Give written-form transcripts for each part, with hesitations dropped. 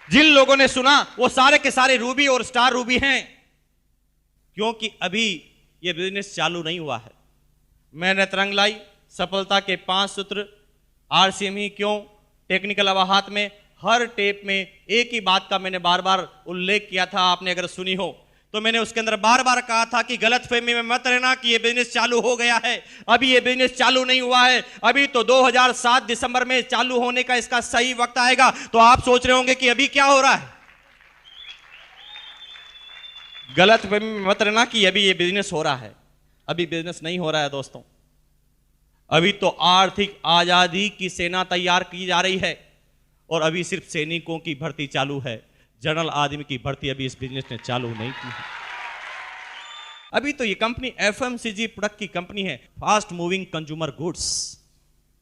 जिन लोगों ने सुना वो सारे के सारे रूबी और स्टार रूबी हैं, क्योंकि अभी ये बिजनेस चालू नहीं हुआ है। मैंने तरंग लाई सफलता के 5 सूत्र, आरसीएम ही क्यों, टेक्निकल अवाहत में हर टेप में एक ही बात का मैंने बार बार उल्लेख किया था। आपने अगर सुनी हो तो मैंने उसके अंदर बार बार कहा था कि गलतफहमी में मत रहना कि ये बिजनेस चालू हो गया है। अभी ये बिजनेस चालू नहीं हुआ है, अभी तो 2007 दिसंबर में चालू होने का इसका सही वक्त आएगा। तो आप सोच रहे होंगे कि अभी क्या हो रहा है। गलतफहमी में मत रहना कि अभी ये बिजनेस हो रहा है। अभी बिजनेस नहीं हो रहा है दोस्तों। अभी तो आर्थिक आजादी की सेना तैयार की जा रही है और अभी सिर्फ सैनिकों की भर्ती चालू है। जनरल आदमी की भर्ती अभी इस बिजनेस ने चालू नहीं की है। अभी तो ये कंपनी एफएमसीजी प्रोडक्ट की कंपनी है, फास्ट मूविंग कंज्यूमर गुड्स।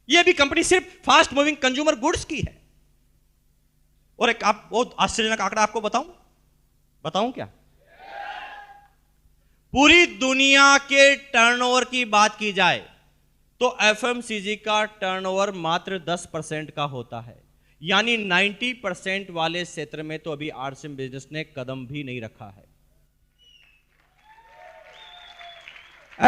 ये भी कंपनी सिर्फ फास्ट मूविंग कंज्यूमर गुड्स की है। और एक आप बहुत आश्चर्यजनक आंकड़ा आपको बताऊं क्या? पूरी दुनिया के टर्नओवर की बात की जाए तो एफएमसीजी का टर्नओवर मात्र 10% का होता है। यानी 90% वाले क्षेत्र में तो अभी आरसीएम बिजनेस ने कदम भी नहीं रखा है।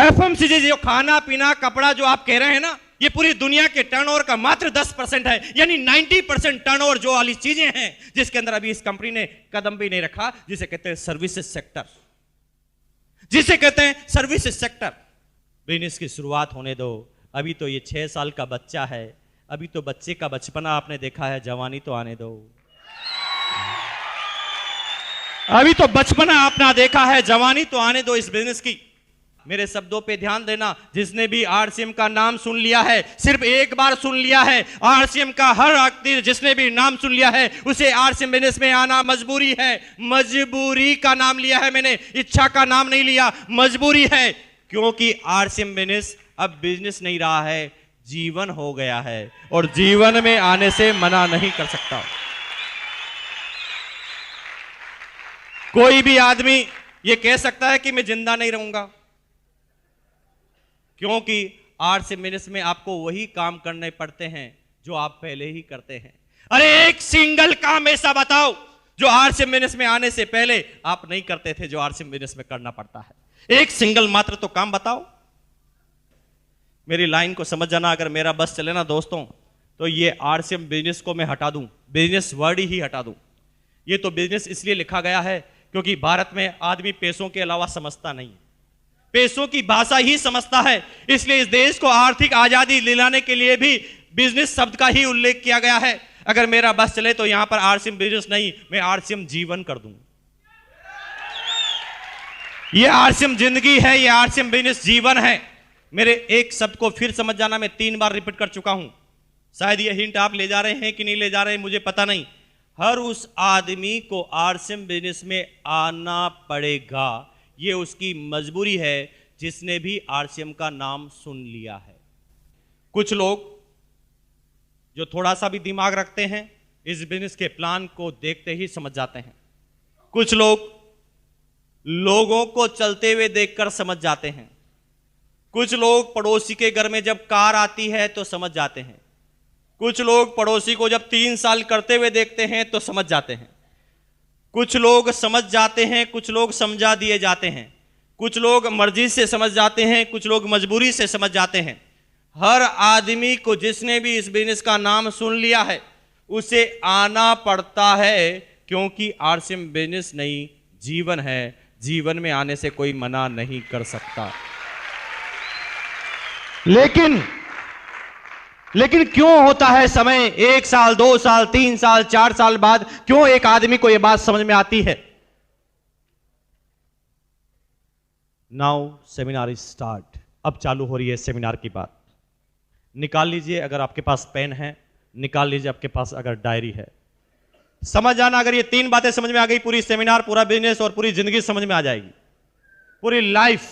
एफएमसीजी जो खाना पीना कपड़ा जो आप कह रहे हैं ना, ये पूरी दुनिया के टर्नओवर का मात्र 10% है। यानी 90% टर्नओवर जो वाली चीजें हैं जिसके अंदर अभी इस कंपनी ने कदम भी नहीं रखा, जिसे कहते हैं सर्विसेज सेक्टर, जिसे कहते हैं सर्विसेज सेक्टर। बिजनेस की शुरुआत होने दो। अभी तो ये 6 साल का बच्चा है। अभी तो बच्चे का बचपना आपने देखा है, जवानी तो आने दो। अभी तो बचपना आपने देखा है, जवानी तो आने दो इस बिजनेस की। मेरे शब्दों पे ध्यान देना। जिसने भी आरसीएम का नाम सुन लिया है, सिर्फ एक बार सुन लिया है, आरसीएम का हर व्यक्ति जिसने भी नाम सुन लिया है उसे आरसीएम बिजनेस में आना मजबूरी है। मजबूरी का नाम लिया है मैंने, इच्छा का नाम नहीं लिया, मजबूरी है। क्योंकि आरसीएम बिजनेस अब बिजनेस नहीं रहा है, जीवन हो गया है और जीवन में आने से मना नहीं कर सकता कोई भी आदमी। यह कह सकता है कि मैं जिंदा नहीं रहूंगा, क्योंकि आरसीएम बिजनेस में आपको वही काम करने पड़ते हैं जो आप पहले ही करते हैं। अरे एक सिंगल काम ऐसा बताओ जो आरसीएम बिजनेस में आने से पहले आप नहीं करते थे, जो आरसीएम बिजनेस में करना पड़ता है। एक सिंगल मात्र तो काम बताओ। मेरी लाइन को समझ जाना। अगर मेरा बस चले ना दोस्तों, तो ये आरसीएम बिजनेस को मैं हटा दूं, बिजनेस वर्ड ही हटा दूं। ये तो बिजनेस इसलिए लिखा गया है क्योंकि भारत में आदमी पैसों के अलावा समझता नहीं, पैसों की भाषा ही समझता है। इसलिए इस देश को आर्थिक आजादी दिलाने के लिए भी बिजनेस शब्द का ही उल्लेख किया गया है। अगर मेरा बस चले तो यहां पर आरसीएम बिजनेस नहीं, मैं आरसीएम जीवन कर दूं। ये आरसीएम जिंदगी है, ये आरसीएम बिजनेस जीवन है। मेरे एक शब्द को फिर समझ जाना, मैं 3 बार रिपीट कर चुका हूं। शायद ये हिंट आप ले जा रहे हैं कि नहीं ले जा रहे हैं, मुझे पता नहीं। हर उस आदमी को आरसीएम बिजनेस में आना पड़ेगा, ये उसकी मजबूरी है जिसने भी आरसीएम का नाम सुन लिया है। कुछ लोग जो थोड़ा सा भी दिमाग रखते हैं इस बिजनेस के प्लान को देखते ही समझ जाते हैं। कुछ लोग लोगों को चलते हुए देखकर समझ जाते हैं। कुछ लोग पड़ोसी के घर में जब कार आती है तो समझ जाते हैं। कुछ लोग पड़ोसी को जब 3 साल करते हुए देखते हैं तो समझ जाते हैं। कुछ लोग समझ जाते हैं, कुछ लोग समझा दिए जाते हैं। कुछ लोग मर्जी से समझ जाते हैं, कुछ लोग मजबूरी से समझ जाते हैं। हर आदमी को जिसने भी इस बिजनेस का नाम सुन लिया है उसे आना पड़ता है, क्योंकि आरसीएम बिजनेस नहीं, जीवन है। जीवन में आने से कोई मना नहीं कर सकता। लेकिन क्यों होता है समय 1 साल, 2 साल, 3 साल, 4 साल बाद क्यों एक आदमी को यह बात समझ में आती है? Now seminar is start. अब चालू हो रही है सेमिनार की बात। निकाल लीजिए अगर आपके पास पेन है, निकाल लीजिए आपके पास अगर डायरी है। समझ जाना, अगर ये 3 बातें समझ में आ गई, पूरी सेमिनार, पूरा बिजनेस और पूरी जिंदगी समझ में आ जाएगी। पूरी लाइफ,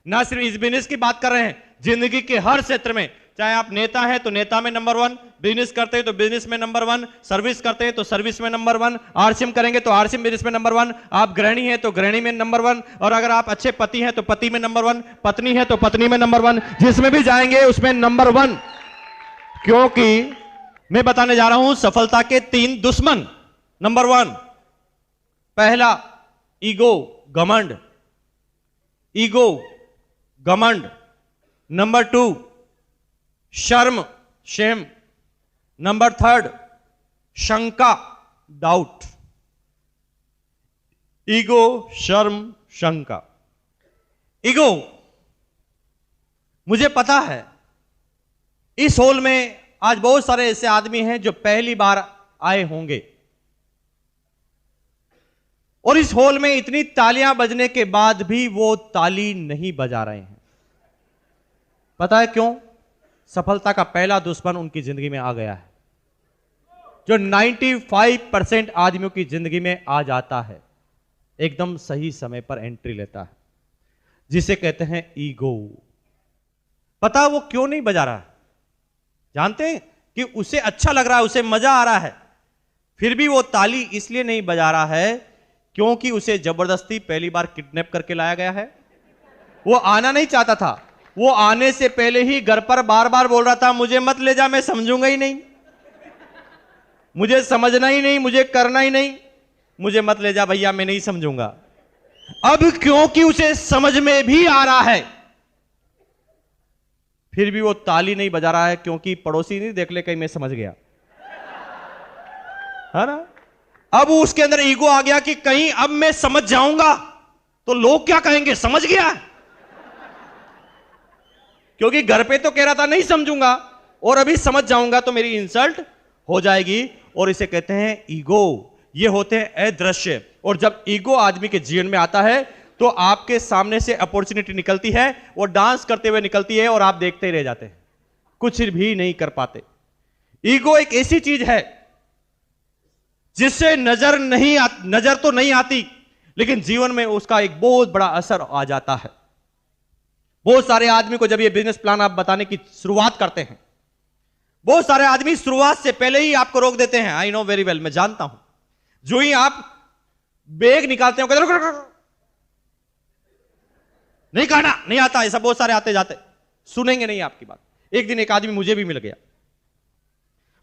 ना सिर्फ इस बिजनेस की बात कर रहे हैं, जिंदगी के हर क्षेत्र में। चाहे आप नेता हैं तो नेता में नंबर 1, बिजनेस करते हैं तो बिजनेस में नंबर 1, सर्विस करते हैं तो सर्विस में नंबर 1, आरसीएम करेंगे तो आरसीएम बिजनेस में नंबर 1, आप गृहिणी हैं तो गृहिणी में नंबर 1, और अगर आप अच्छे पति हैं तो पति में नंबर 1, पत्नी है तो पत्नी में नंबर 1, जिसमें भी जाएंगे उसमें नंबर 1। क्योंकि मैं बताने जा रहा हूं सफलता के 3 दुश्मन। नंबर 1, पहला ईगो, घमंड, ईगो, घमंड। नंबर 2, शर्म, शेम। नंबर 3, शंका, डाउट। ईगो, शर्म, शंका। ईगो, मुझे पता है इस हॉल में आज बहुत सारे ऐसे आदमी हैं जो पहली बार आए होंगे, और इस हॉल में इतनी तालियां बजने के बाद भी वो ताली नहीं बजा रहे हैं। पता है क्यों? सफलता का पहला दुश्मन उनकी जिंदगी में आ गया है, जो 95% आदमियों की जिंदगी में आ जाता है, एकदम सही समय पर एंट्री लेता है, जिसे कहते हैं ईगो। पता वो क्यों नहीं बजा रहा है? जानते हैं कि उसे अच्छा लग रहा है, उसे मजा आ रहा है, फिर भी वो ताली इसलिए नहीं बजा रहा है क्योंकि उसे जबरदस्ती पहली बार किडनैप करके लाया गया है। वो आना नहीं चाहता था, वो आने से पहले ही घर पर बार बार बोल रहा था, मुझे मत ले जा, मैं समझूंगा ही नहीं, मुझे समझना ही नहीं, मुझे करना ही नहीं, मुझे मत ले जा भैया, मैं नहीं समझूंगा। अब क्योंकि उसे समझ में भी आ रहा है, फिर भी वो ताली नहीं बजा रहा है, क्योंकि पड़ोसी नहीं देख ले कहीं मैं समझ गया, है ना। अब उसके अंदर ईगो आ गया कि कहीं अब मैं समझ जाऊंगा तो लोग क्या कहेंगे, समझ गया। क्योंकि घर पे तो कह रहा था नहीं समझूंगा, और अभी समझ जाऊंगा तो मेरी इंसल्ट हो जाएगी, और इसे कहते हैं ईगो। ये होते हैं अदृश्य, और जब ईगो आदमी के जीवन में आता है तो आपके सामने से अपॉर्चुनिटी निकलती है, वो डांस करते हुए निकलती है, और आप देखते ही रह जाते हैं, कुछ भी नहीं कर पाते। ईगो एक ऐसी चीज है जिससे नजर तो नहीं आती, लेकिन जीवन में उसका एक बहुत बड़ा असर आ जाता है। बहुत सारे आदमी को जब ये बिजनेस प्लान आप बताने की शुरुआत करते हैं, बहुत सारे आदमी शुरुआत से पहले ही आपको रोक देते हैं। आई नो वेरी वेल, मैं जानता हूं। जो ही आप बैग निकालते हो, कहते नहीं कहना, नहीं आता, ऐसा बहुत सारे आते जाते, सुनेंगे नहीं आपकी बात। एक दिन एक आदमी मुझे भी मिल गया।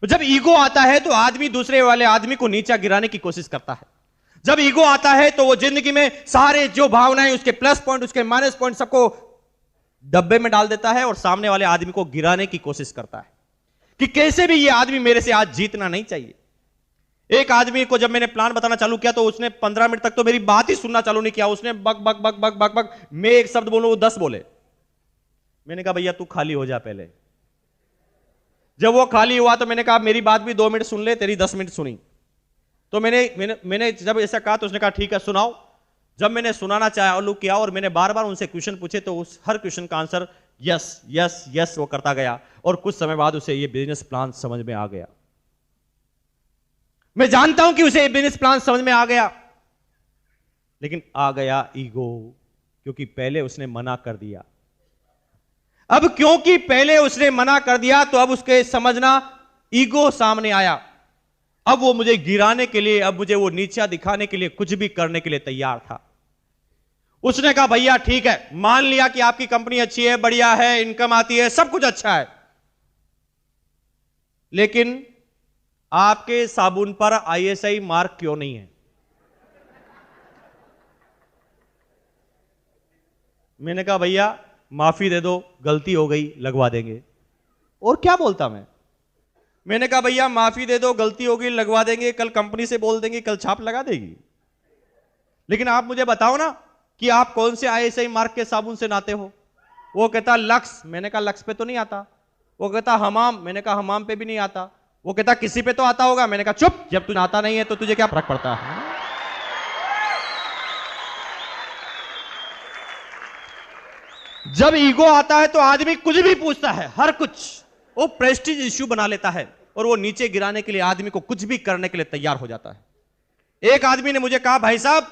जब ईगो आता है तो आदमी दूसरे वाले आदमी को नीचा गिराने की कोशिश करता है। जब ईगो आता है तो वो जिंदगी में सारे जो भावनाएं, उसके प्लस पॉइंट, उसके माइनस पॉइंट, सबको डब्बे में डाल देता है और सामने वाले आदमी को गिराने की कोशिश करता है कि कैसे भी ये आदमी मेरे से आज जीतना नहीं चाहिए। एक आदमी को जब मैंने प्लान बताना चालू किया तो उसने 15 मिनट तक तो मेरी बात ही सुनना चालू नहीं किया। उसने बक बक बक बक बक बक, मैं एक शब्द बोलूं वो 10 बोले। मैंने कहा भैया तू खाली हो जा पहले। जब वो खाली हुआ तो मैंने कहा मेरी बात भी 2 मिनट सुन ले, तेरी 10 मिनट सुनी। तो मैंने जब ऐसा कहा तो उसने कहा ठीक है सुनाओ। जब मैंने सुनाना चालू किया और मैंने बार बार उनसे क्वेश्चन पूछे तो उस हर क्वेश्चन का आंसर यस यस यस वो करता गया, और कुछ समय बाद उसे ये बिजनेस प्लान समझ में आ गया। मैं जानता हूं कि उसे ये बिजनेस प्लान समझ में आ गया, लेकिन आ गया ईगो, क्योंकि पहले उसने मना कर दिया। अब क्योंकि पहले उसने मना कर दिया तो अब उसके समझना ईगो सामने आया। अब वो मुझे गिराने के लिए, अब मुझे वो नीचा दिखाने के लिए कुछ भी करने के लिए तैयार था। उसने कहा भैया ठीक है, मान लिया कि आपकी कंपनी अच्छी है, बढ़िया है, इनकम आती है, सब कुछ अच्छा है, लेकिन आपके साबुन पर ISI मार्क क्यों नहीं है? मैंने कहा भैया माफी दे दो, गलती हो गई, लगवा देंगे। और क्या बोलता मैंने कहा भैया माफी दे दो, गलती हो गई, लगवा देंगे, कल कंपनी से बोल देंगे, कल छाप लगा देगी। लेकिन आप मुझे बताओ ना कि आप कौन से ISI मार्क के साबुन से नहाते हो? वो कहता लक्स। मैंने कहा लक्स पे तो नहीं आता। वो कहता हमाम। मैंने कहा हमाम पे भी नहीं आता। वो कहता किसी पे तो आता होगा। मैंने कहा चुप, जब तू नहाता नहीं है तो तुझे क्या फर्क पड़ता है? जब ईगो आता है तो आदमी कुछ भी पूछता है, हर कुछ वो प्रेस्टीज इश्यू बना लेता है, और वो नीचे गिराने के लिए आदमी को कुछ भी करने के लिए तैयार हो जाता है। एक आदमी ने मुझे कहा भाई साहब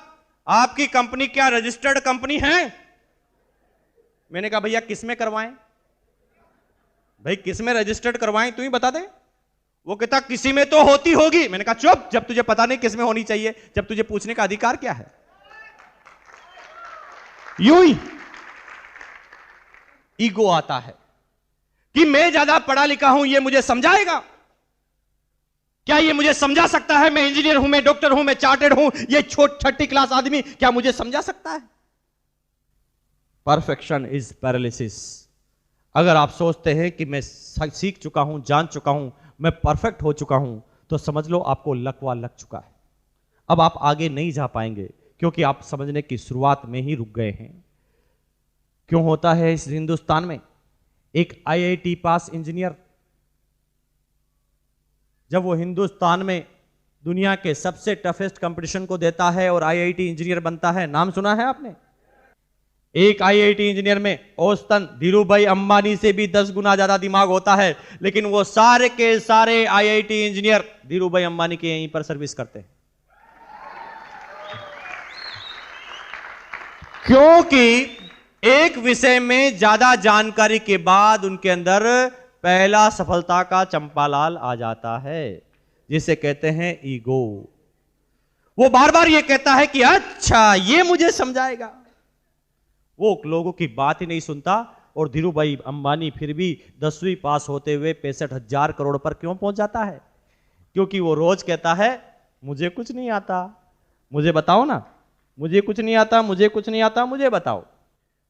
आपकी कंपनी क्या रजिस्टर्ड कंपनी है? मैंने कहा भैया किसमें करवाएं? भाई किसमें रजिस्टर्ड करवाएं, तू ही बता दे। वो कहता किसी में तो होती होगी। मैंने कहा चुप, जब तुझे पता नहीं किसमें होनी चाहिए, जब तुझे पूछने का अधिकार क्या है? यूं ही ईगो आता है कि मैं ज्यादा पढ़ा लिखा हूं, ये मुझे समझाएगा। क्या ये मुझे समझा सकता है? मैं इंजीनियर हूं, मैं डॉक्टर हूं, मैं चार्टेड हूं, ये छठी क्लास आदमी क्या मुझे समझा सकता है? Perfection is paralysis. अगर आप सोचते हैं कि मैं सीख चुका हूं, जान चुका हूं, मैं परफेक्ट हो चुका हूं, तो समझ लो आपको लकवा लग चुका है। अब आप आगे नहीं जा पाएंगे, क्योंकि आप समझने की शुरुआत में ही रुक गए हैं। क्यों होता है इस हिंदुस्तान में? एक आईआईटी पास इंजीनियर जब वो हिंदुस्तान में दुनिया के सबसे टफेस्ट कंपटीशन को देता है और आईआईटी इंजीनियर बनता है, नाम सुना है आपने? एक आईआईटी इंजीनियर में औसतन धीरूभाई अंबानी से भी 10 गुना ज्यादा दिमाग होता है, लेकिन वो सारे के सारे आईआईटी इंजीनियर धीरूभाई अंबानी के यहीं पर सर्विस करते हैं। क्योंकि एक विषय में ज्यादा जानकारी के बाद उनके अंदर पहला सफलता का चंपालाल आ जाता है, जिसे कहते हैं ईगो। वो बार बार ये कहता है कि अच्छा ये मुझे समझाएगा। वो लोगों की बात ही नहीं सुनता, और धीरूभाई अंबानी फिर भी 10वीं पास होते हुए 65,000 करोड़ पर क्यों पहुंच जाता है? क्योंकि वो रोज कहता है मुझे कुछ नहीं आता, मुझे बताओ ना, मुझे कुछ नहीं आता, मुझे कुछ नहीं आता, मुझे बताओ,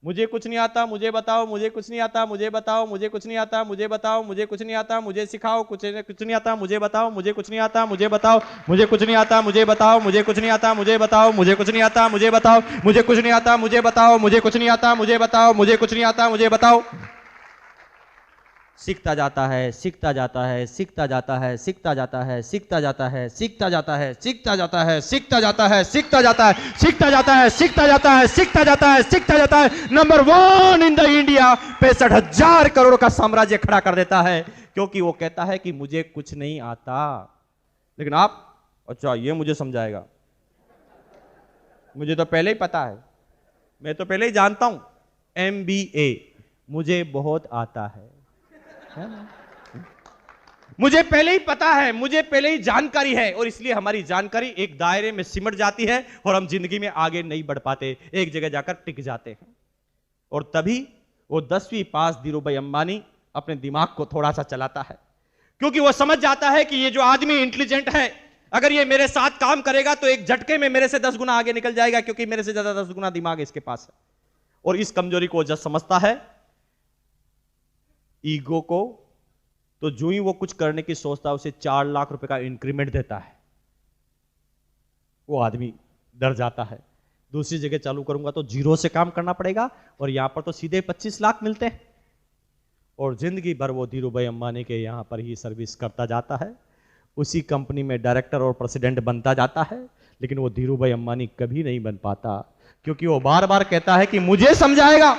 मुझे कुछ नहीं आता, मुझे बताओ, मुझे कुछ नहीं आता, मुझे बताओ, मुझे कुछ नहीं आता, मुझे बताओ, मुझे कुछ नहीं आता, मुझे सिखाओ, कुछ नहीं आता, मुझे बताओ, मुझे कुछ नहीं आता, मुझे बताओ, मुझे कुछ नहीं आता, मुझे बताओ, मुझे कुछ नहीं आता, मुझे बताओ, मुझे कुछ नहीं आता, मुझे बताओ, मुझे कुछ नहीं आता, मुझे बताओ, मुझे कुछ नहीं आता, मुझे बताओ, मुझे कुछ नहीं आता, मुझे बताओ। सीखता जाता है, सीखता जाता है, सीखता जाता है, सीखता जाता है, सीखता जाता है, सीखता जाता है, सीखता जाता है, सीखता जाता है, सीखता जाता है, सीखता जाता है, सीखता जाता है, सीखता जाता है, सीखता जाता है। Number 1 in the India 65,000 crore का साम्राज्य खड़ा कर देता है, क्योंकि वो कहता है कि मुझे कुछ नहीं आता। लेकिन आप, अच्छा ये मुझे समझाएगा, मुझे तो पहले ही पता है, मैं तो पहले ही जानता हूं, MBA मुझे बहुत आता है मुझे पहले ही पता है, मुझे पहले ही जानकारी है, और इसलिए हमारी जानकारी एक दायरे में सिमट जाती है और हम जिंदगी में आगे नहीं बढ़ पाते, एक जगह जाकर टिक जाते हैं। और तभी वो 10वीं पास धीरूभाई अंबानी अपने दिमाग को थोड़ा सा चलाता है, क्योंकि वो समझ जाता है कि ये जो आदमी इंटेलिजेंट है, अगर ये मेरे साथ काम करेगा तो एक झटके में मेरे से 10 गुना आगे निकल जाएगा, क्योंकि मेरे से ज्यादा 10 गुना दिमाग इसके पास है। और इस कमजोरी को जब समझता है, ईगो को, तो जो ही वो कुछ करने की सोचता है उसे 4 लाख रुपए का इंक्रीमेंट देता है। वो आदमी डर जाता है, दूसरी जगह चालू करूंगा तो 0 से काम करना पड़ेगा, और यहां पर तो सीधे 25 लाख मिलते हैं। और जिंदगी भर वो धीरूभाई अंबानी के यहां पर ही सर्विस करता जाता है, उसी कंपनी में डायरेक्टर और प्रेसिडेंट बनता जाता है, लेकिन वो धीरूभाई अंबानी कभी नहीं बन पाता, क्योंकि वो बार बार कहता है कि मुझे समझाएगा,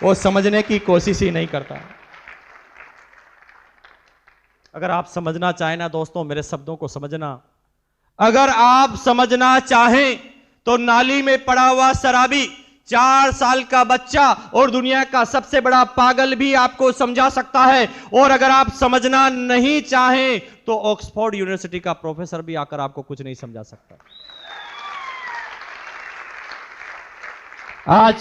वो समझने की कोशिश ही नहीं करता। अगर आप समझना चाहें ना दोस्तों, मेरे शब्दों को समझना, अगर आप समझना चाहें तो नाली में पड़ा हुआ शराबी, 4 साल का बच्चा और दुनिया का सबसे बड़ा पागल भी आपको समझा सकता है। और अगर आप समझना नहीं चाहें तो ऑक्सफोर्ड यूनिवर्सिटी का प्रोफेसर भी आकर आपको कुछ नहीं समझा सकता। आज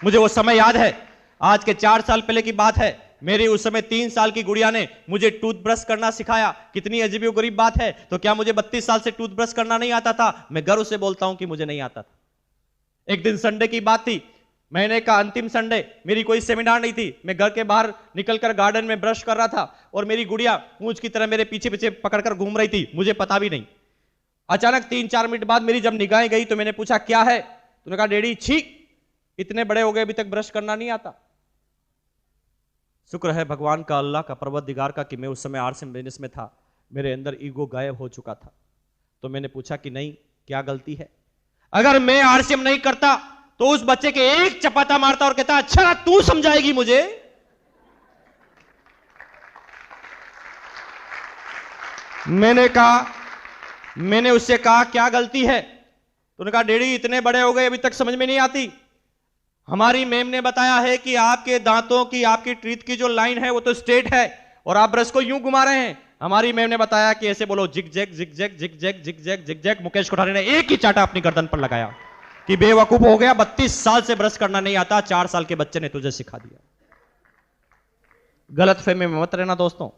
मुझे वो समय याद है, आज के 4 साल पहले की बात है, मेरी उस समय 3 साल की गुड़िया ने मुझे टूथब्रश करना सिखाया। कितनी अजीब गरीब बात है। तो क्या मुझे 32 साल से टूथब्रश करना नहीं आता था? मैं गर्व से बोलता हूं कि मुझे नहीं आता था। एक दिन संडे की बात थी, महीने का अंतिम संडे, मेरी कोई सेमिनार नहीं थी, मैं घर के बाहर निकलकर गार्डन में ब्रश कर रहा था और मेरी गुड़िया पूंछ की तरह मेरे पीछे पीछे पकड़कर घूम रही थी, मुझे पता भी नहीं। अचानक 3-4 मिनट बाद मेरी जब निगाहें गई तो मैंने पूछा क्या है? तूने कहा डैडी छी, इतने बड़े हो गए अभी तक ब्रश करना नहीं आता। शुक्र है भगवान का, अल्लाह का, परवरदिगार का कि मैं उस समय आरसीएम बिजनेस में था, मेरे अंदर ईगो गायब हो चुका था। तो मैंने पूछा कि नहीं, क्या गलती है? अगर मैं आरसीएम नहीं करता तो उस बच्चे के एक चपाता मारता और कहता अच्छा तू समझाएगी मुझे। मैंने उससे कहा क्या गलती है? तो उन्होंने कहा डैडी इतने बड़े हो गए अभी तक समझ में नहीं आती। हमारी मैम ने बताया है कि आपके दांतों की, आपकी टीथ की जो लाइन है वो तो स्ट्रेट है और आप ब्रश को यूं घुमा रहे हैं। हमारी मैम ने बताया कि ऐसे बोलो zigzag zigzag zigzag zigzag zigzag. Mukesh Kothari ने एक ही चाटा अपनी गर्दन पर लगाया कि बेवकूफ हो गया, 32 साल से ब्रश करना नहीं आता, 4 साल के बच्चे ने तुझे सिखा दिया। गलत फहमी में मत रहना दोस्तों।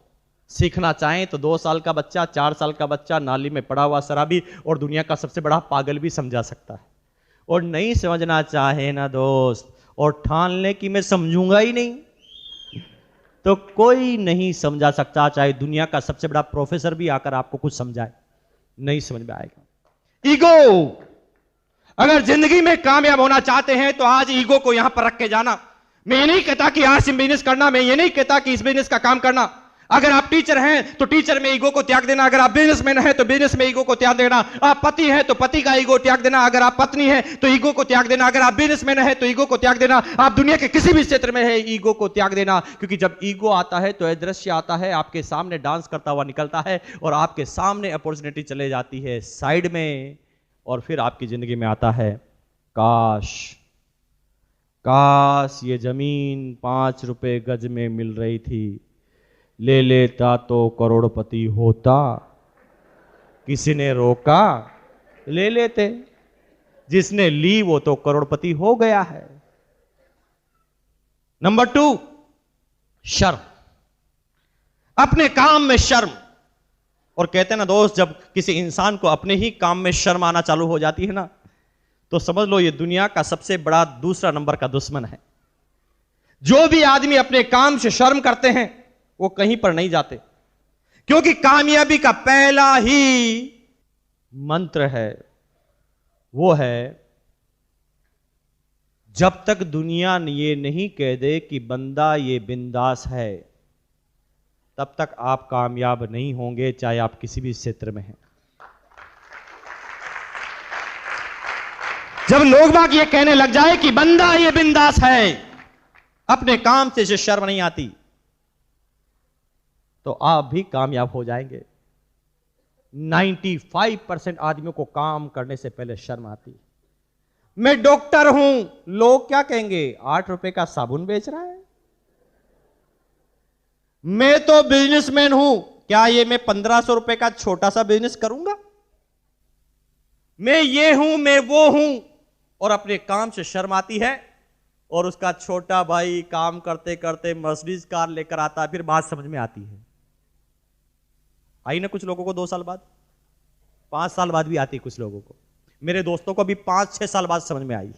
सीखना चाहें तो 2 साल का बच्चा, 4 साल का बच्चा नाली में पड़ा हुआ शराबी और दुनिया का सबसे बड़ा पागल भी समझा सकता है। और नहीं समझना चाहे ना दोस्त, और ठान ले कि मैं समझूंगा ही नहीं, तो कोई नहीं समझा सकता, चाहे दुनिया का सबसे बड़ा प्रोफेसर भी आकर आपको कुछ समझाए, नहीं समझ में आएगा। ईगो, अगर जिंदगी में कामयाब होना चाहते हैं तो आज ईगो को यहां पर रख के जाना। मैं ये नहीं कहता कि आरसीएम बिजनेस करना, मैं ये नहीं कहता कि इस बिजनेस का काम करना। अगर आप टीचर हैं तो टीचर में ईगो को त्याग देना, अगर आप बिजनेसमैन हैं तो बिजनेस में ईगो को त्याग देना, आप पति हैं तो पति का ईगो त्याग देना, अगर आप पत्नी हैं तो ईगो को त्याग देना, अगर आप बिजनेसमैन हैं तो ईगो को त्याग देना, आप दुनिया के किसी भी क्षेत्र में है ईगो को त्याग देना। क्योंकि जब ईगो आता है तो दृश्य आता है, आपके सामने डांस करता हुआ निकलता है और आपके सामने अपॉर्चुनिटी चले जाती है साइड में, और फिर आपकी जिंदगी में आता है काश, काश ये जमीन 5 रुपए गज में मिल रही थी, ले लेता तो करोड़पति होता, किसी ने रोका, ले लेते, जिसने ली वो तो करोड़पति हो गया है। नंबर 2, शर्म, अपने काम में शर्म। और कहते हैं ना दोस्त, जब किसी इंसान को अपने ही काम में शर्म आना चालू हो जाती है ना, तो समझ लो ये दुनिया का सबसे बड़ा दूसरा नंबर का दुश्मन है। जो भी आदमी अपने काम से शर्म करते हैं वो कहीं पर नहीं जाते, क्योंकि कामयाबी का पहला ही मंत्र है, वो है जब तक दुनिया ये नहीं कह दे कि बंदा ये बिंदास है, तब तक आप कामयाब नहीं होंगे, चाहे आप किसी भी क्षेत्र में हैं। जब लोग बाग ये कहने लग जाए कि बंदा ये बिंदास है, अपने काम से इसे शर्म नहीं आती, तो आप भी कामयाब हो जाएंगे। 95% आदमियों को काम करने से पहले शर्म आती। मैं डॉक्टर हूं, लोग क्या कहेंगे, 8 रुपए का साबुन बेच रहा है। मैं तो बिजनेसमैन हूं, क्या ये मैं 1500 रुपए का छोटा सा बिजनेस करूंगा। मैं ये हूं, मैं वो हूं, और अपने काम से शर्म आती है, और उसका छोटा भाई काम करते करते मर्सिडीज कार लेकर आता है, फिर बात समझ में आती है। आई ना कुछ लोगों को 2 साल बाद, 5 साल बाद भी आती कुछ लोगों को। मेरे दोस्तों को भी 5-6 साल बाद समझ में आई।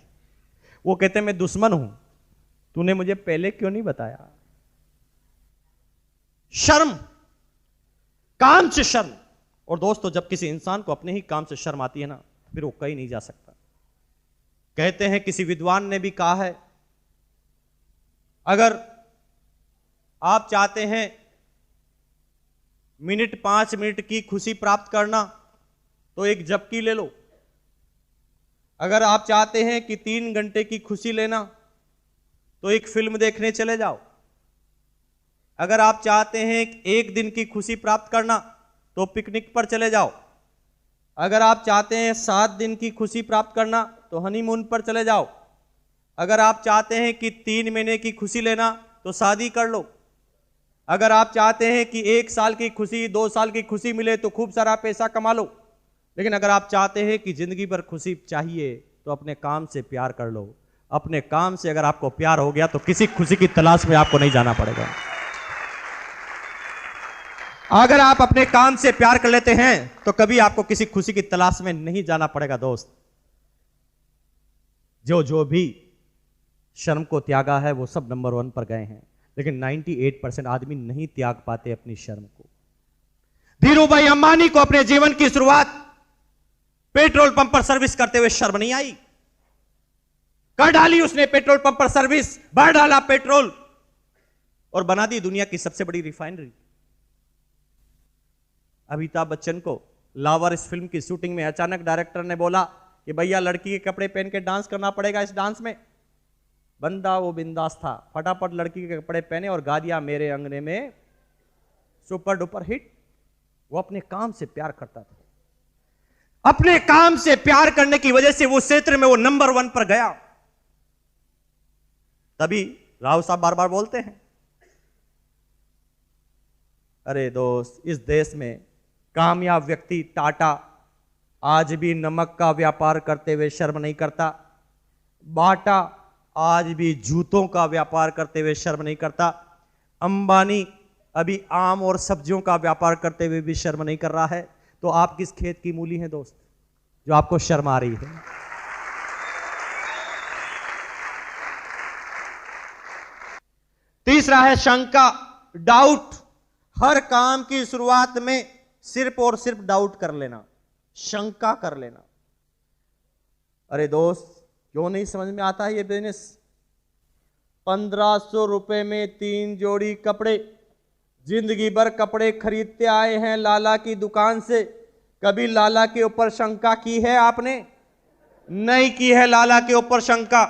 वो कहते हैं मैं दुश्मन हूं, तूने मुझे पहले क्यों नहीं बताया। शर्म, काम से शर्म। और दोस्तों, जब किसी इंसान को अपने ही काम से शर्म आती है ना, फिर वो कहीं नहीं जा सकता। कहते हैं, किसी विद्वान ने भी कहा है, अगर आप चाहते हैं 5 मिनट की खुशी प्राप्त करना तो एक झपकी ले लो। अगर आप चाहते हैं कि 3 घंटे की खुशी लेना तो एक फिल्म देखने चले जाओ। अगर आप चाहते हैं 1 दिन की खुशी प्राप्त करना तो पिकनिक पर चले जाओ। अगर आप चाहते हैं 7 दिन की खुशी प्राप्त करना तो हनीमून पर चले जाओ। अगर आप चाहते हैं कि 3 महीने की खुशी लेना तो शादी कर लो। अगर आप चाहते हैं कि 1 साल की खुशी, 2 साल की खुशी मिले तो खूब सारा पैसा कमा लो। लेकिन अगर आप चाहते हैं कि जिंदगी भर खुशी चाहिए तो अपने काम से प्यार कर लो। अपने काम से अगर आपको प्यार हो गया तो किसी खुशी की तलाश में आपको नहीं जाना पड़ेगा। अगर आप अपने काम से प्यार कर लेते हैं तो कभी आपको किसी खुशी की तलाश में नहीं जाना पड़ेगा। दोस्त, जो भी शर्म को त्यागा है वो सब नंबर 1 पर गए हैं, लेकिन 98% आदमी नहीं त्याग पाते अपनी शर्म को। धीरूभाई अंबानी को अपने जीवन की शुरुआत पेट्रोल पंप पर सर्विस करते हुए शर्म नहीं आई। कर डाली उसने पेट्रोल पंप पर सर्विस, भर डाला पेट्रोल और बना दी दुनिया की सबसे बड़ी रिफाइनरी। अमिताभ बच्चन को लावारिस फिल्म की शूटिंग में अचानक डायरेक्टर ने बोला कि भैया लड़की के कपड़े पहन के डांस करना पड़ेगा इस डांस में। बंदा वो बिंदास था, फटाफट लड़की के कपड़े पहने और गा दिया मेरे अंगने में, सुपर डुपर हिट। वो अपने काम से प्यार करता था। अपने काम से प्यार करने की वजह से वो क्षेत्र में वो नंबर 1 पर गया। तभी राव साहब बार बार बोलते हैं, अरे दोस्त, इस देश में कामयाब व्यक्ति टाटा आज भी नमक का व्यापार करते हुए शर्म नहीं करता। बाटा आज भी जूतों का व्यापार करते हुए शर्म नहीं करता। अंबानी अभी आम और सब्जियों का व्यापार करते हुए भी शर्म नहीं कर रहा है, तो आप किस खेत की मूली हैं दोस्त, जो आपको शर्म आ रही है? तीसरा है शंका, डाउट। हर काम की शुरुआत में सिर्फ और सिर्फ डाउट कर लेना, शंका कर लेना। अरे दोस्त, क्यों नहीं समझ में आता है ये बिजनेस? 1500 रुपए में 3 जोड़ी कपड़े, जिंदगी भर कपड़े खरीदते आए हैं लाला की दुकान से। कभी लाला के ऊपर शंका की है आपने? नहीं की है लाला के ऊपर शंका।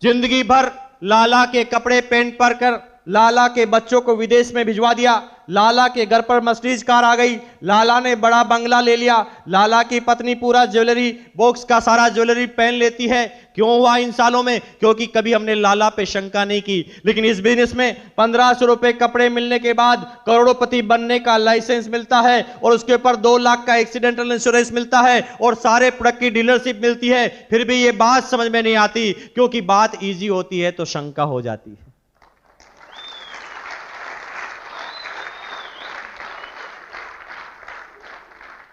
जिंदगी भर लाला के कपड़े पेंट पर कर लाला के बच्चों को विदेश में भिजवा दिया। लाला के घर पर मर्सिडीज कार आ गई, लाला ने बड़ा बंगला ले लिया, लाला की पत्नी पूरा ज्वेलरी बॉक्स का सारा ज्वेलरी पहन लेती है। क्यों हुआ इन सालों में? क्योंकि कभी हमने लाला पे शंका नहीं की। लेकिन इस बिजनेस में 1500 रुपए कपड़े मिलने के बाद करोड़पति बनने का लाइसेंस मिलता है, और उसके ऊपर 2 लाख का एक्सीडेंटल इंश्योरेंस मिलता है, और सारे प्रोडक्ट की डीलरशिप मिलती है। फिर भी ये बात समझ में नहीं आती, क्योंकि बात ईजी होती है तो शंका हो जाती है।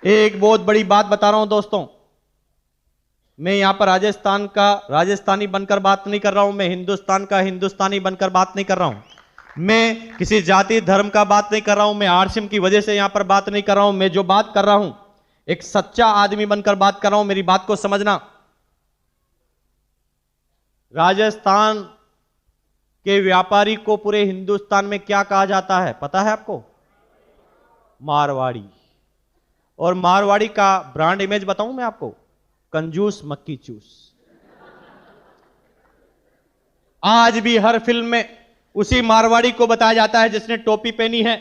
एक बहुत बड़ी बात बता रहा हूं दोस्तों, मैं यहां पर राजस्थान का राजस्थानी बनकर बात नहीं कर रहा हूं, मैं हिंदुस्तान का हिंदुस्तानी बनकर बात नहीं कर रहा हूं, मैं किसी जाति धर्म का बात नहीं कर रहा हूं, मैं आरसीएम की वजह से यहां पर बात नहीं कर रहा हूं। मैं जो बात कर रहा हूं एक सच्चा आदमी बनकर बात कर रहा हूं, मेरी बात को समझना। राजस्थान के व्यापारी को पूरे हिंदुस्तान में क्या कहा जाता है पता है आपको? मारवाड़ी। और मारवाड़ी का ब्रांड इमेज बताऊं मैं आपको? कंजूस मक्की चूस। आज भी हर फिल्म में उसी मारवाड़ी को बताया जाता है जिसने टोपी पहनी है,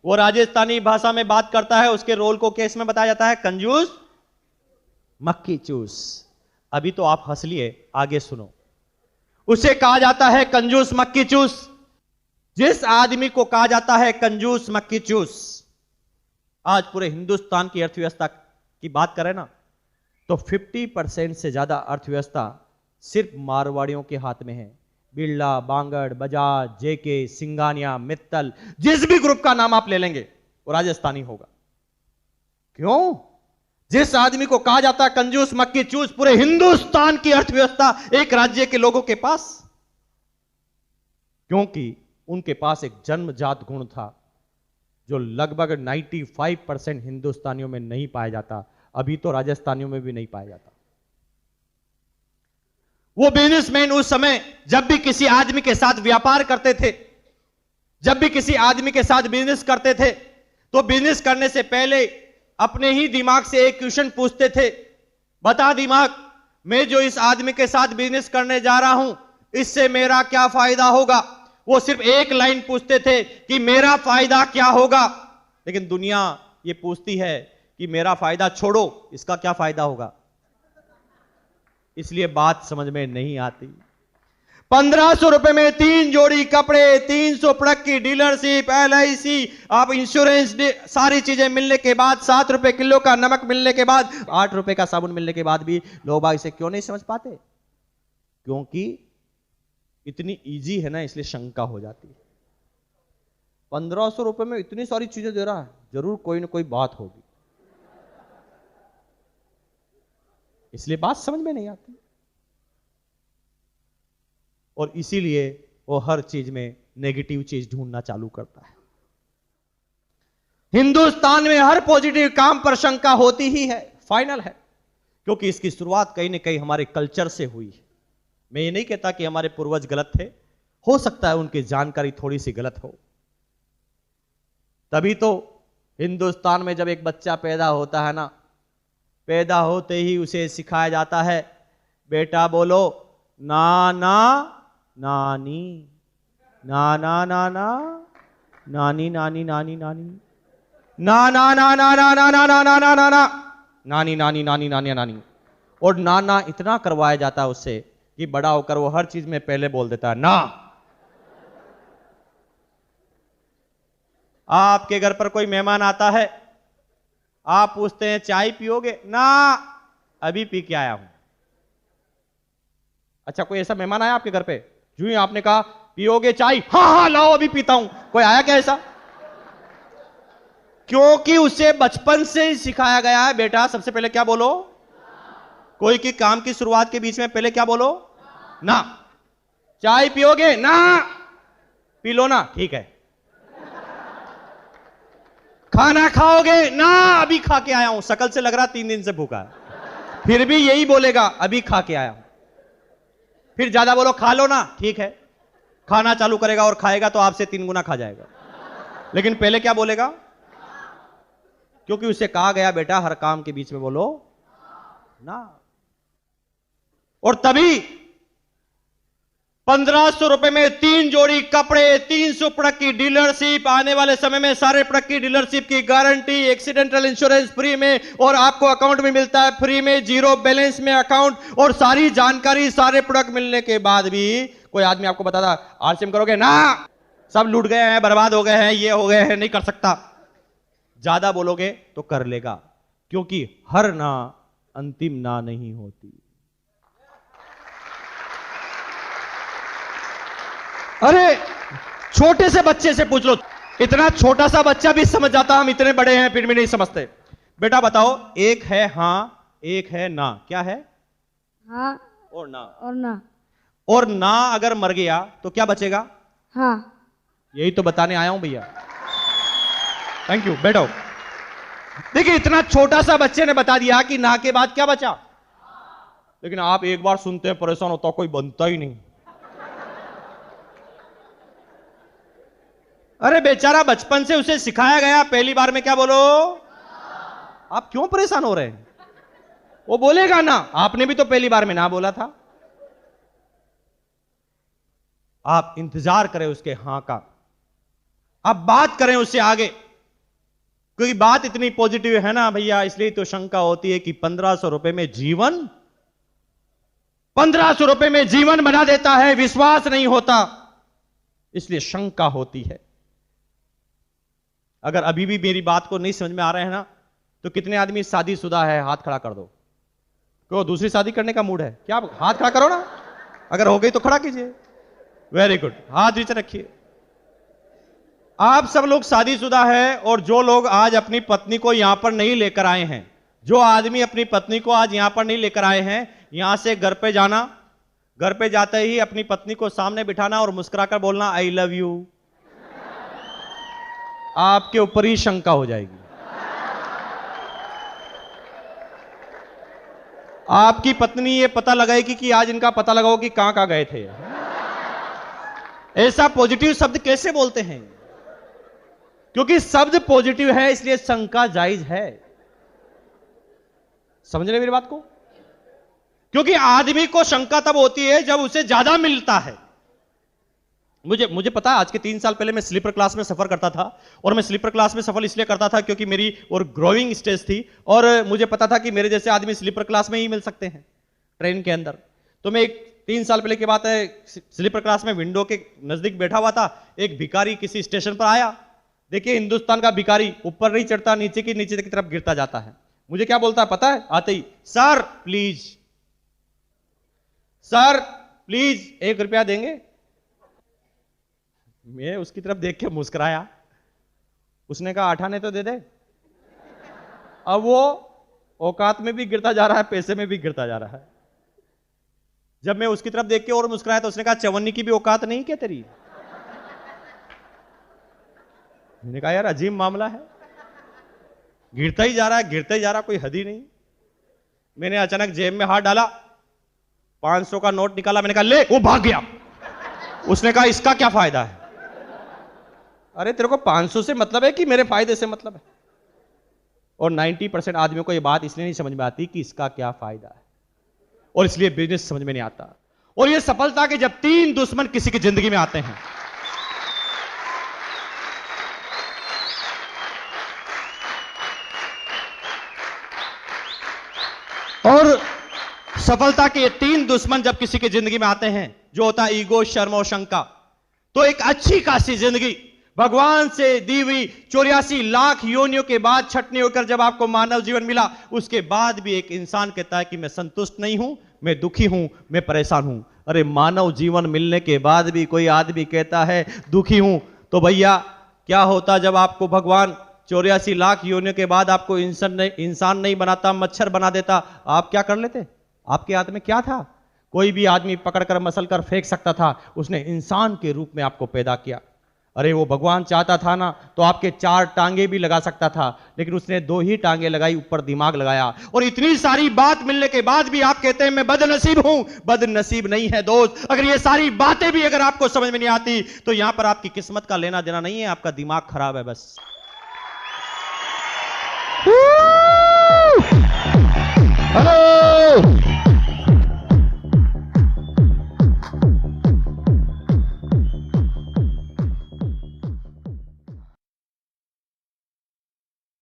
वो राजस्थानी भाषा में बात करता है, उसके रोल को केस में बताया जाता है कंजूस मक्की चूस। अभी तो आप हंस लिए, आगे सुनो। उसे कहा जाता है कंजूस मक्की चूस। जिस आदमी को कहा जाता है कंजूस मक्की चूस, आज पूरे हिंदुस्तान की अर्थव्यवस्था की बात करें ना, तो 50% से ज्यादा अर्थव्यवस्था सिर्फ मारवाड़ियों के हाथ में है। बिरला, बांगड़, बजाज, जेके, सिंगानिया, मित्तल, जिस भी ग्रुप का नाम आप ले लेंगे वो राजस्थानी होगा। क्यों? जिस आदमी को कहा जाता है कंजूस मक्की चूस, पूरे हिंदुस्तान की अर्थव्यवस्था एक राज्य के लोगों के पास, क्योंकि उनके पास एक जन्मजात गुण था जो लगभग 95% हिंदुस्तानियों में नहीं पाया जाता, अभी तो राजस्थानियों में भी नहीं पाया जाता। वो बिजनेसमैन उस समय जब भी किसी आदमी के साथ व्यापार करते थे, जब भी किसी आदमी के साथ बिजनेस करते थे, तो बिजनेस करने से पहले अपने ही दिमाग से एक क्वेश्चन पूछते थे, बता दिमाग, मैं जो इस आदमी के साथ बिजनेस करने जा रहा हूं, इससे मेरा क्या फायदा होगा? वो सिर्फ एक लाइन पूछते थे कि मेरा फायदा क्या होगा। लेकिन दुनिया ये पूछती है कि मेरा फायदा छोड़ो, इसका क्या फायदा होगा? इसलिए बात समझ में नहीं आती। 1500 रुपए में 3 जोड़ी कपड़े, 300 प्रोडक्ट की डीलरशिप, LIC, आप इंश्योरेंस, सारी चीजें मिलने के बाद, 7 रुपए किलो का नमक मिलने के बाद, 8 रुपए का साबुन मिलने के बाद भी लोग इसे क्यों नहीं समझ पाते? क्योंकि इतनी इजी है ना, इसलिए शंका हो जाती है। 1500 रुपए में इतनी सारी चीजें दे रहा है, जरूर कोई ना कोई बात होगी, इसलिए बात समझ में नहीं आती। और इसीलिए वो हर चीज में नेगेटिव चीज ढूंढना चालू करता है। हिंदुस्तान में हर पॉजिटिव काम पर शंका होती ही है, फाइनल है, क्योंकि इसकी शुरुआत कहीं ना कहीं हमारे कल्चर से हुई है। मैं ये नहीं कहता कि हमारे पूर्वज गलत थे, हो सकता है उनकी जानकारी थोड़ी सी गलत हो। तभी तो हिंदुस्तान में जब एक बच्चा पैदा होता है ना, पैदा होते ही उसे सिखाया जाता है, बेटा बोलो नाना नानी, नाना नाना, नानी नानी नानी नानी, नाना नाना नाना नाना नाना नाना, नानी नानी नानी नानी नानी। और नाना इतना करवाया जाता है उससे कि बड़ा होकर वो हर चीज में पहले बोल देता है ना। आपके घर पर कोई मेहमान आता है, आप पूछते हैं चाय पियोगे? ना, अभी पी के आया हूं। अच्छा, कोई ऐसा मेहमान आया आपके घर पे, जो ही आपने कहा पियोगे चाय? हाँ हाँ लाओ अभी पीता हूं। कोई आया क्या ऐसा? क्योंकि उसे बचपन से ही सिखाया गया है, बेटा सबसे पहले क्या बोलो? कोई की काम की शुरुआत के बीच में पहले क्या बोलो? ना। चाय पियोगे? ना। पी लो ना, ठीक है। खाना खाओगे? ना, अभी खा के आया हूं। शकल से लग रहा 3 दिन से भूखा है, फिर भी यही बोलेगा अभी खा के आया हूं। फिर ज्यादा बोलो खा लो ना, ठीक है। खाना चालू करेगा और खाएगा तो आपसे 3 गुना खा जाएगा, लेकिन पहले क्या बोलेगा? क्योंकि उसे कहा गया बेटा हर काम के बीच में बोलो ना। और तभी 1500 रुपए में 3 जोड़ी कपड़े, 300 प्रोडक्ट की डीलरशिप, आने वाले समय में सारे प्रोडक्ट की डीलरशिप की गारंटी, एक्सीडेंटल इंश्योरेंस फ्री में, और आपको अकाउंट में मिलता है फ्री में, 0 बैलेंस में अकाउंट, और सारी जानकारी सारे प्रोडक्ट मिलने के बाद भी कोई आदमी आपको बताता आरसीएम करोगे? ना, सब लूट गए हैं, बर्बाद हो गए हैं, ये हो गए हैं, नहीं कर सकता। ज्यादा बोलोगे तो कर लेगा, क्योंकि हर ना अंतिम ना नहीं होती। अरे छोटे से बच्चे से पूछ लो, इतना छोटा सा बच्चा भी समझ जाता, हम इतने बड़े हैं फिर भी नहीं समझते। बेटा बताओ, एक है हां, एक है ना, क्या है? हाँ और ना। और ना। और ना अगर मर गया तो क्या बचेगा? हाँ। यही तो बताने आया हूं भैया। थैंक यू, बैठो। देखिए इतना छोटा सा बच्चे ने बता दिया कि ना के बाद क्या बचा, लेकिन आप एक बार सुनते हैं परेशान होता, कोई बनता ही नहीं। अरे बेचारा बचपन से उसे सिखाया गया पहली बार में क्या बोलो। आप क्यों परेशान हो रहे हैं? वो बोलेगा ना, आपने भी तो पहली बार में ना बोला था। आप इंतजार करें उसके हां का, आप बात करें उससे आगे, क्योंकि बात इतनी पॉजिटिव है ना भैया, इसलिए तो शंका होती है कि 1500 रुपए में जीवन, 1500 रुपए में जीवन बना देता है, विश्वास नहीं होता, इसलिए शंका होती है। अगर अभी भी मेरी बात को नहीं समझ में आ रहे हैं ना, तो कितने आदमी शादीशुदा है, हाथ खड़ा कर दो। क्यों, दूसरी शादी करने का मूड है क्या? हाथ खड़ा करो ना, अगर हो गई तो खड़ा कीजिए। वेरी गुड, हाथ नीचे रखिए। आप सब लोग शादीशुदा है, और जो लोग आज अपनी पत्नी को यहां पर नहीं लेकर आए हैं, जो आदमी अपनी पत्नी को आज यहां पर नहीं लेकर आए हैं, यहां से घर पे जाना, घर पे जाते ही अपनी पत्नी को सामने बिठाना और मुस्कुराकर बोलना आई लव यू। आपके ऊपर ही शंका हो जाएगी। आपकी पत्नी ये पता लगाएगी कि आज इनका पता लगाओ कि कहां गए थे। ऐसा पॉजिटिव शब्द कैसे बोलते हैं? क्योंकि शब्द पॉजिटिव है, इसलिए शंका जायज है। समझ रहे मेरी बात को? क्योंकि आदमी को शंका तब होती है जब उसे ज्यादा मिलता है। मुझे पता है, आज के 3 साल पहले मैं स्लीपर क्लास में सफर करता था, और मैं स्लीपर क्लास में सफर इसलिए करता था क्योंकि मेरी और ग्रोइंग स्टेज थी, और मुझे पता था कि मेरे जैसे आदमी स्लीपर क्लास में ही मिल सकते हैं ट्रेन के अंदर। तो मैं 3 साल पहले की बात है, स्लीपर क्लास में विंडो के नजदीक बैठा हुआ था, एक भिखारी किसी स्टेशन पर आया। देखिए हिंदुस्तान का भिखारी ऊपर नहीं चढ़ता, नीचे की तरफ गिरता जाता है। मुझे क्या बोलता है पता है? आते ही, सर प्लीज, सर प्लीज 1 रुपया देंगे। मैं उसकी तरफ देख के मुस्कुराया। उसने कहा 8 आने तो दे दे। अब वो औकात में भी गिरता जा रहा है, पैसे में भी गिरता जा रहा है। जब मैं उसकी तरफ देख के और मुस्कुराया तो उसने कहा 54 की भी औकात नहीं क्या तेरी? मैंने कहा यार अजीब मामला है, गिरता ही जा रहा है, गिरता ही जा रहा, कोई हद ही नहीं। मैंने अचानक जेब में हाथ डाला, 500 का नोट निकाला, मैंने कहा ले। वो भाग गया। उसने कहा इसका क्या फायदा है? अरे तेरे को 500 से मतलब है कि मेरे फायदे से मतलब है? और 90% आदमियों को यह बात इसलिए नहीं समझ में आती कि इसका क्या फायदा है, और इसलिए बिजनेस समझ में नहीं आता। और यह सफलता के जब 3 दुश्मन किसी की जिंदगी में आते हैं, और सफलता के 3 दुश्मन जब किसी की जिंदगी में आते हैं, जो होता है ईगो, शर्म और शंका, तो एक अच्छी खासी जिंदगी भगवान से दी हुई 84 लाख योनियों के बाद छटनी होकर जब आपको मानव जीवन मिला, उसके बाद भी एक इंसान कहता है कि मैं संतुष्ट नहीं हूं, मैं दुखी हूं, मैं परेशान हूं। अरे मानव जीवन मिलने के बाद भी कोई आदमी कहता है दुखी हूं, तो भैया क्या होता जब आपको भगवान 84 लाख योनियों के बाद आपको इंसान नहीं बनाता, मच्छर बना देता, आप क्या कर लेते? आपके हाथ में क्या था? कोई भी आदमी पकड़कर मसल कर फेंक सकता था। उसने इंसान के रूप में आपको पैदा किया। अरे वो भगवान चाहता था ना तो आपके 4 टांगे भी लगा सकता था, लेकिन उसने 2 ही टांगे लगाई, ऊपर दिमाग लगाया। और इतनी सारी बात मिलने के बाद भी आप कहते हैं मैं बदनसीब हूं। बदनसीब नहीं है दोस्त। अगर ये सारी बातें भी अगर आपको समझ में नहीं आती तो यहां पर आपकी किस्मत का लेना देना नहीं है, आपका दिमाग खराब है बस। हेलो